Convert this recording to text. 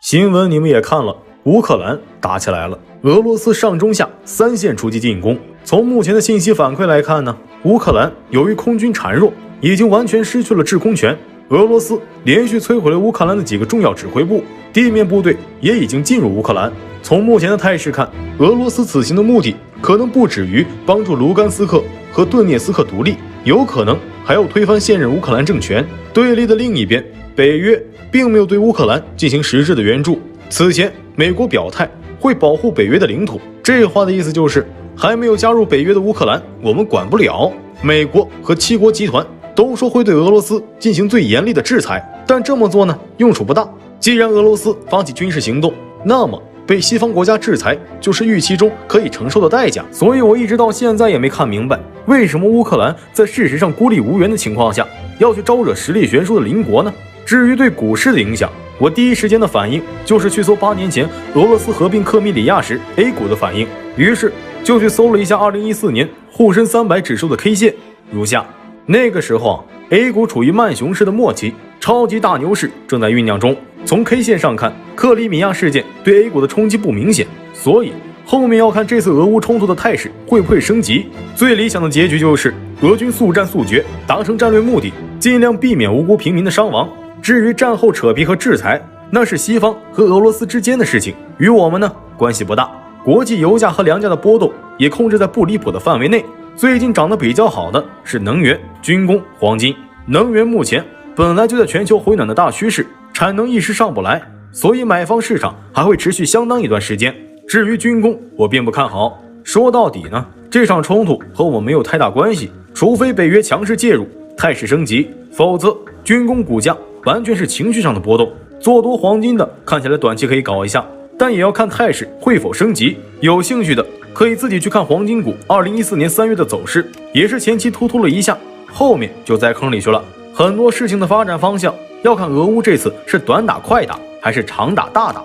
新闻你们也看了，乌克兰打起来了，俄罗斯上中下三线出击进攻。从目前的信息反馈来看呢，乌克兰由于空军孱弱，已经完全失去了制空权。俄罗斯连续摧毁了乌克兰的几个重要指挥部，地面部队也已经进入乌克兰。从目前的态势看，俄罗斯此行的目的可能不止于帮助卢甘斯克和顿涅斯克独立，有可能还要推翻现任乌克兰政权。对立的另一边，北约并没有对乌克兰进行实质的援助。此前，美国表态会保护北约的领土，这话的意思就是还没有加入北约的乌克兰，我们管不了。美国和七国集团都说会对俄罗斯进行最严厉的制裁，但这么做呢，用处不大。既然俄罗斯发起军事行动，那么被西方国家制裁就是预期中可以承受的代价。所以我一直到现在也没看明白，为什么乌克兰在事实上孤立无援的情况下，要去招惹实力悬殊的邻国呢？至于对股市的影响，我第一时间的反应就是去搜8年前俄罗斯合并克米里亚时 A 股的反应，于是就去搜了一下2014年沪深300指数的 K 线，如下。那个时候A 股处于慢熊市的末期，超级大牛市正在酝酿中。从 K 线上看，克里米亚事件对 A 股的冲击不明显，所以后面要看这次俄乌冲突的态势会不会升级。最理想的结局就是俄军速战速决，达成战略目的，尽量避免无辜平民的伤亡。至于战后扯皮和制裁，那是西方和俄罗斯之间的事情，与我们呢关系不大。国际油价和粮价的波动也控制在不离谱的范围内。最近涨得比较好的是能源、军工、黄金。能源目前本来就在全球回暖的大趋势，产能一时上不来，所以买方市场还会持续相当一段时间。至于军工，我并不看好。说到底呢，这场冲突和我没有太大关系，除非北约强势介入，态势升级，否则军工股价完全是情绪上的波动。做多黄金的看起来短期可以搞一下，但也要看态势会否升级。有兴趣的可以自己去看黄金股2014年3月的走势，也是前期突突了一下，后面就栽坑里去了。很多事情的发展方向要看俄乌这次是短打快打还是长打大打。